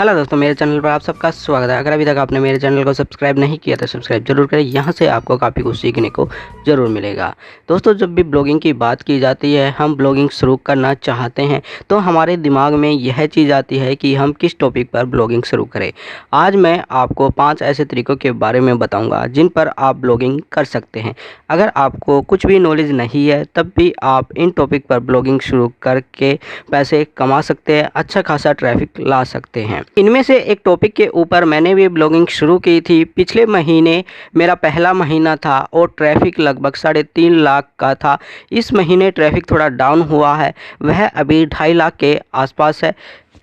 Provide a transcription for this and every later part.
Hello दोस्तों, मेरे channel पर आप सबका स्वागत है। अगर अभी तक आपने मेरे चैनल को सब्सक्राइब नहीं किया तो सब्सक्राइब जरूर करें। यहाँ से आपको काफ़ी कुछ सीखने को ज़रूर मिलेगा। दोस्तों, जब भी ब्लॉगिंग की बात की जाती है, हम ब्लॉगिंग शुरू करना चाहते हैं तो हमारे दिमाग में यह चीज़ आती है कि हम किस टॉपिक पर ब्लॉगिंग शुरू करें। आज मैं आपको 5 ऐसे तरीक़ों के बारे में बताऊँगा जिन पर आप ब्लॉगिंग कर सकते हैं। अगर आपको कुछ भी नॉलेज नहीं है तब भी आप इन टॉपिक पर ब्लॉगिंग शुरू करके पैसे कमा सकते हैं, अच्छा खासा ट्रैफिक ला सकते हैं। इनमें से एक टॉपिक के ऊपर मैंने भी ब्लॉगिंग शुरू की थी। पिछले महीने मेरा पहला महीना था और ट्रैफिक लगभग 3.5 लाख का था। इस महीने ट्रैफिक थोड़ा डाउन हुआ है, वह अभी 2.5 लाख के आसपास है।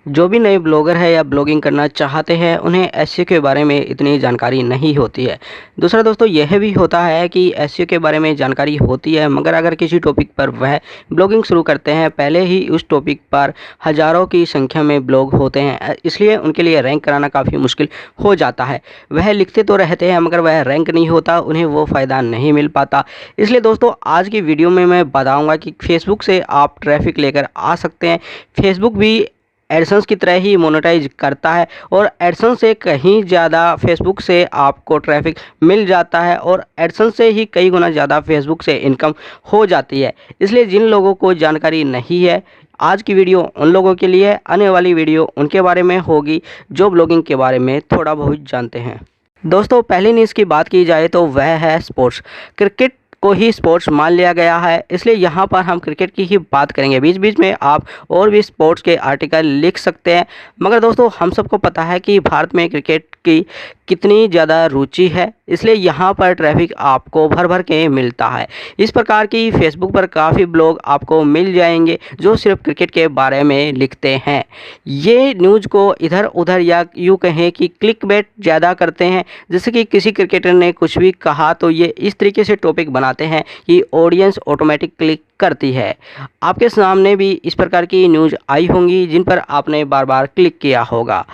जो भी नए ब्लॉगर है या ब्लॉगिंग करना चाहते हैं उन्हें एसईओ के बारे में इतनी जानकारी नहीं होती है। दूसरा दोस्तों, यह भी होता है कि एसईओ के बारे में जानकारी होती है, मगर अगर किसी टॉपिक पर वह ब्लॉगिंग शुरू करते हैं, पहले ही उस टॉपिक पर हज़ारों की संख्या में ब्लॉग होते हैं, इसलिए उनके लिए रैंक कराना काफ़ी मुश्किल हो जाता है। वह लिखते तो रहते हैं मगर वह रैंक नहीं होता, उन्हें वो फ़ायदा नहीं मिल पाता। इसलिए दोस्तों, आज की वीडियो में मैं बताऊँगा कि फेसबुक से आप ट्रैफिक लेकर आ सकते हैं। फेसबुक भी एडसेंस की तरह ही मोनेटाइज करता है और एडसेंस से कहीं ज़्यादा फेसबुक से आपको ट्रैफिक मिल जाता है और एडसेंस से ही कई गुना ज़्यादा फेसबुक से इनकम हो जाती है। इसलिए जिन लोगों को जानकारी नहीं है, आज की वीडियो उन लोगों के लिए, आने वाली वीडियो उनके बारे में होगी जो ब्लॉगिंग के बारे में थोड़ा बहुत जानते हैं। दोस्तों, पहली न्यूज़ की बात की जाए तो वह है स्पोर्ट्स। क्रिकेट को ही स्पोर्ट्स मान लिया गया है, इसलिए यहाँ पर हम क्रिकेट की ही बात करेंगे। बीच बीच में आप और भी स्पोर्ट्स के आर्टिकल लिख सकते हैं, मगर दोस्तों हम सबको पता है कि भारत में क्रिकेट की कितनी ज़्यादा रुचि है, इसलिए यहाँ पर ट्रैफिक आपको भर भर के मिलता है। इस प्रकार की फेसबुक पर काफ़ी ब्लॉग आपको मिल जाएंगे जो सिर्फ क्रिकेट के बारे में लिखते हैं। ये न्यूज़ को इधर उधर या यूँ कहें कि क्लिकबेट ज़्यादा करते हैं। जैसे कि किसी क्रिकेटर ने कुछ भी कहा तो ये इस तरीके से टॉपिक बनाते हैं कि ऑडियंस ऑटोमेटिक क्लिक करती है। आपके सामने भी इस प्रकार की न्यूज़ आई होंगी जिन पर आपने बार बार क्लिक किया होगा।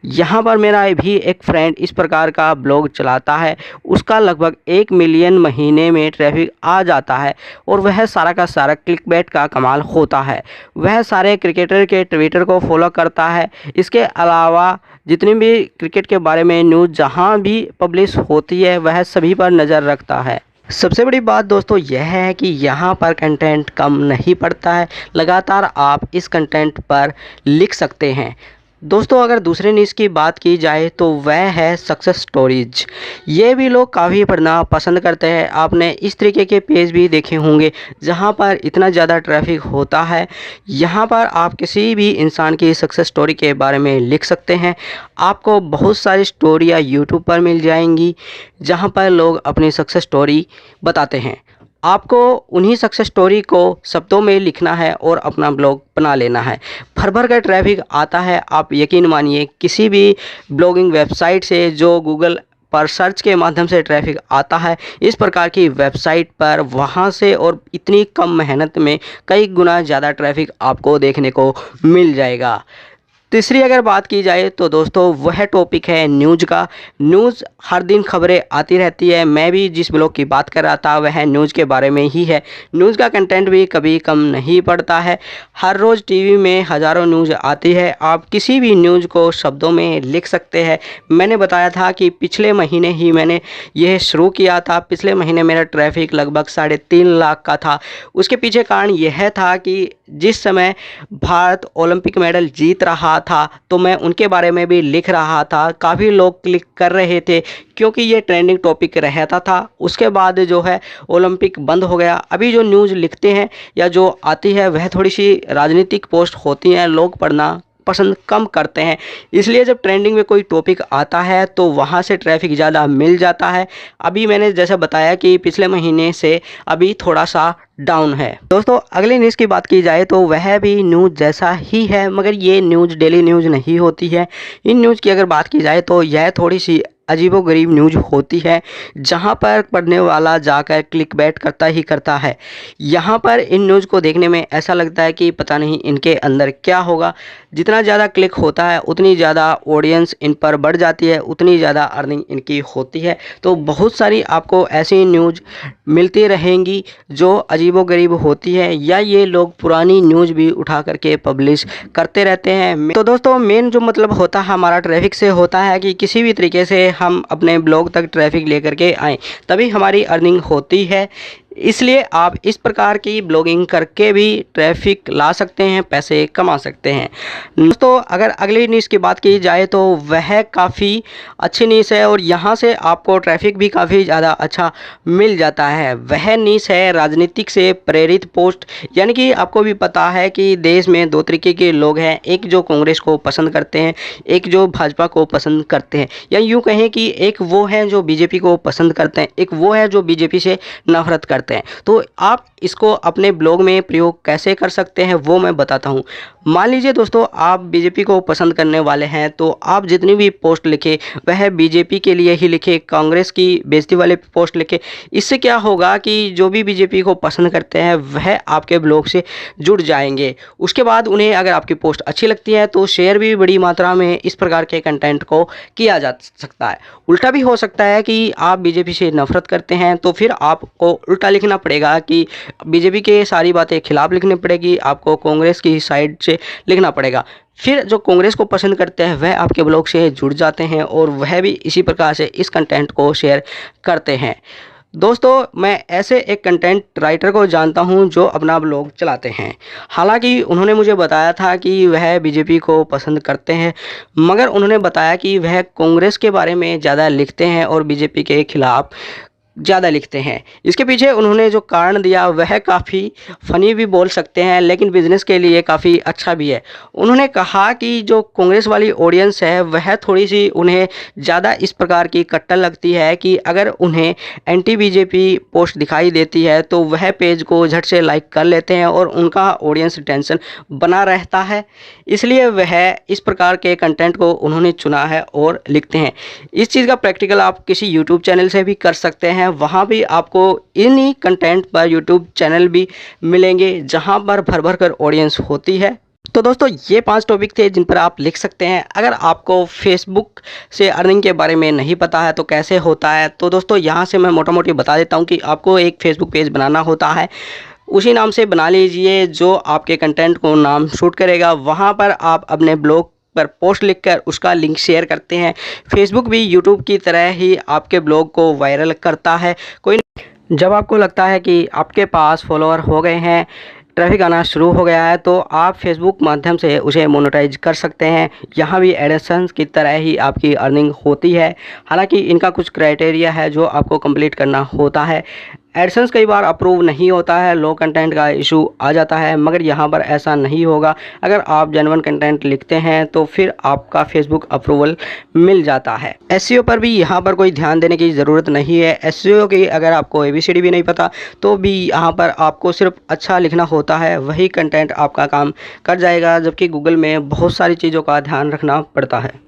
यहाँ पर मेरा भी एक फ्रेंड इस प्रकार का ब्लॉग चलाता है, उसका लगभग 1 मिलियन महीने में ट्रैफिक आ जाता है और वह सारा का सारा क्लिकबेट का कमाल होता है। वह सारे क्रिकेटर के ट्विटर को फॉलो करता है। इसके अलावा जितनी भी क्रिकेट के बारे में न्यूज़ जहाँ भी पब्लिश होती है वह सभी पर नज़र रखता है। सबसे बड़ी बात दोस्तों यह है कि यहाँ पर कंटेंट कम नहीं पड़ता है, लगातार आप इस कंटेंट पर लिख सकते हैं। दोस्तों, अगर दूसरे न्यूज़ की बात की जाए तो वह है सक्सेस स्टोरीज। ये भी लोग काफ़ी पढ़ना पसंद करते हैं। आपने इस तरीके के पेज भी देखे होंगे जहाँ पर इतना ज़्यादा ट्रैफिक होता है। यहाँ पर आप किसी भी इंसान की सक्सेस स्टोरी के बारे में लिख सकते हैं। आपको बहुत सारी स्टोरियाँ यूट्यूब पर मिल जाएंगी जहाँ पर लोग अपनी सक्सेस स्टोरी बताते हैं। आपको उन्हीं सक्सेस स्टोरी को शब्दों में लिखना है और अपना ब्लॉग बना लेना है। भर भर का ट्रैफिक आता है, आप यकीन मानिए किसी भी ब्लॉगिंग वेबसाइट से जो गूगल पर सर्च के माध्यम से ट्रैफिक आता है, इस प्रकार की वेबसाइट पर वहाँ से और इतनी कम मेहनत में कई गुना ज़्यादा ट्रैफिक आपको देखने को मिल जाएगा। तीसरी अगर बात की जाए तो दोस्तों वह टॉपिक है न्यूज़ का। न्यूज़ हर दिन खबरें आती रहती है। मैं भी जिस ब्लॉग की बात कर रहा था वह न्यूज़ के बारे में ही है। न्यूज़ का कंटेंट भी कभी कम नहीं पड़ता है। हर रोज़ टीवी में हज़ारों न्यूज़ आती है। आप किसी भी न्यूज़ को शब्दों में लिख सकते हैं। मैंने बताया था कि पिछले महीने ही मैंने यह शुरू किया था। पिछले महीने मेरा ट्रैफिक लगभग 3.5 लाख का था। उसके पीछे कारण यह था कि जिस समय भारत ओलंपिक मेडल जीत रहा था तो मैं उनके बारे में भी लिख रहा था। काफ़ी लोग क्लिक कर रहे थे क्योंकि ये ट्रेंडिंग टॉपिक रहता था। उसके बाद जो है ओलंपिक बंद हो गया। अभी जो न्यूज़ लिखते हैं या जो आती है वह थोड़ी सी राजनीतिक पोस्ट होती हैं, लोग पढ़ना पसंद कम करते हैं। इसलिए जब ट्रेंडिंग में कोई टॉपिक आता है तो वहाँ से ट्रैफिक ज़्यादा मिल जाता है। अभी मैंने जैसा बताया कि पिछले महीने से अभी थोड़ा सा डाउन है। दोस्तों, अगली न्यूज़ की बात की जाए तो वह भी न्यूज़ जैसा ही है, मगर ये न्यूज़ डेली न्यूज़ नहीं होती है। इन न्यूज़ की अगर बात की जाए तो यह थोड़ी सी अजीबोगरीब न्यूज़ होती है, जहां पर पढ़ने वाला जाकर क्लिकबैट करता ही करता है। यहां पर इन न्यूज़ को देखने में ऐसा लगता है कि पता नहीं इनके अंदर क्या होगा। जितना ज़्यादा क्लिक होता है उतनी ज़्यादा ऑडियंस इन पर बढ़ जाती है, उतनी ज़्यादा अर्निंग इनकी होती है। तो बहुत सारी आपको ऐसी न्यूज़ मिलती रहेंगी जो अजीबोगरीब होती है, या ये लोग पुरानी न्यूज़ भी उठा करके पब्लिश करते रहते हैं। तो दोस्तों मेन जो मतलब होता है हमारा ट्रैफिक से होता है कि किसी भी तरीके से हम अपने ब्लॉग तक ट्रैफिक लेकर के आएँ, तभी हमारी अर्निंग होती है। इसलिए आप इस प्रकार की ब्लॉगिंग करके भी ट्रैफिक ला सकते हैं, पैसे कमा सकते हैं। दोस्तों अगर अगली न्यूज़ की बात की जाए तो वह काफ़ी अच्छी न्यूज़ है और यहाँ से आपको ट्रैफिक भी काफ़ी ज़्यादा अच्छा मिल जाता है। वह न्यूज़ है राजनीतिक से प्रेरित पोस्ट, यानी कि आपको भी पता है कि देश में दो तरीके के लोग हैं, एक जो कांग्रेस को पसंद करते हैं, एक जो भाजपा को पसंद करते हैं, या यूँ कहें कि एक वो हैं जो बीजेपी को पसंद करते हैं, एक वो है जो बीजेपी से नफरत करते हैं। तो आप इसको अपने ब्लॉग में प्रयोग कैसे कर सकते हैं वो मैं बताता हूँ। मान लीजिए दोस्तों आप बीजेपी को पसंद करने वाले हैं, तो आप जितनी भी पोस्ट लिखे वह बीजेपी के लिए ही लिखे, कांग्रेस की बेइज्जती वाले पोस्ट लिखे। इससे क्या होगा कि जो भी बीजेपी को पसंद करते हैं वह आपके ब्लॉग से जुड़ जाएंगे। उसके बाद उन्हें अगर आपकी पोस्ट अच्छी लगती है तो शेयर भी बड़ी मात्रा में इस प्रकार के कंटेंट को किया जा सकता है। उल्टा भी हो सकता है कि आप बीजेपी से नफरत करते हैं तो फिर आपको उल्टा लिखना पड़ेगा कि बीजेपी के सारी बातें खिलाफ लिखनी पड़ेगी, आपको कांग्रेस की साइड से लिखना पड़ेगा। फिर जो कांग्रेस को पसंद करते हैं वह आपके ब्लॉग से जुड़ जाते हैं और वह भी इसी प्रकार से इस कंटेंट को शेयर करते हैं। दोस्तों मैं ऐसे एक कंटेंट राइटर को जानता हूं जो अपना ब्लॉग चलाते हैं। हालांकि उन्होंने मुझे बताया था कि वह बीजेपी को पसंद करते हैं, मगर उन्होंने बताया कि वह कांग्रेस के बारे में ज़्यादा लिखते हैं और बीजेपी के खिलाफ ज़्यादा लिखते हैं। इसके पीछे उन्होंने जो कारण दिया वह काफ़ी फ़नी भी बोल सकते हैं, लेकिन बिज़नेस के लिए काफ़ी अच्छा भी है। उन्होंने कहा कि जो कांग्रेस वाली ऑडियंस है वह थोड़ी सी उन्हें ज़्यादा इस प्रकार की कट्टर लगती है कि अगर उन्हें एंटी बीजेपी पोस्ट दिखाई देती है तो वह पेज को झट से लाइक कर लेते हैं और उनका ऑडियंस टेंशन बना रहता है। इसलिए वह इस प्रकार के कंटेंट को उन्होंने चुना है और लिखते हैं। इस चीज़ का प्रैक्टिकल आप किसी यूट्यूब चैनल से भी कर सकते हैं। वहाँ भी आपको इन्हीं कंटेंट पर यूट्यूब चैनल भी मिलेंगे जहाँ पर भर भर कर ऑडियंस होती है। तो दोस्तों ये 5 टॉपिक थे जिन पर आप लिख सकते हैं। अगर आपको फेसबुक से अर्निंग के बारे में नहीं पता है तो कैसे होता है, तो दोस्तों यहाँ से मैं मोटा मोटी बता देता हूँ कि आपको एक फेसबुक पेज बनाना होता है। उसी नाम से बना लीजिए जो आपके कंटेंट को नाम शूट करेगा। वहाँ पर आप अपने ब्लॉग पर पोस्ट लिखकर उसका लिंक शेयर करते हैं। फेसबुक भी यूट्यूब की तरह ही आपके ब्लॉग को वायरल करता है। जब आपको लगता है कि आपके पास फॉलोअर हो गए हैं, ट्रैफिक आना शुरू हो गया है, तो आप फेसबुक माध्यम से उसे मोनेटाइज कर सकते हैं। यहाँ भी एडसेंस की तरह ही आपकी अर्निंग होती है। हालांकि इनका कुछ क्राइटेरिया है जो आपको कंप्लीट करना होता है। एडसेंस कई बार अप्रूव नहीं होता है, लो कंटेंट का इशू आ जाता है, मगर यहाँ पर ऐसा नहीं होगा। अगर आप जेन्युइन कंटेंट लिखते हैं तो फिर आपका फेसबुक अप्रूवल मिल जाता है। एसईओ पर भी यहाँ पर कोई ध्यान देने की ज़रूरत नहीं है। एसईओ की अगर आपको एबीसीडी भी नहीं पता तो भी यहाँ पर आपको सिर्फ अच्छा लिखना होता है, वही कंटेंट आपका काम कर जाएगा। जबकि गूगल में बहुत सारी चीज़ों का ध्यान रखना पड़ता है।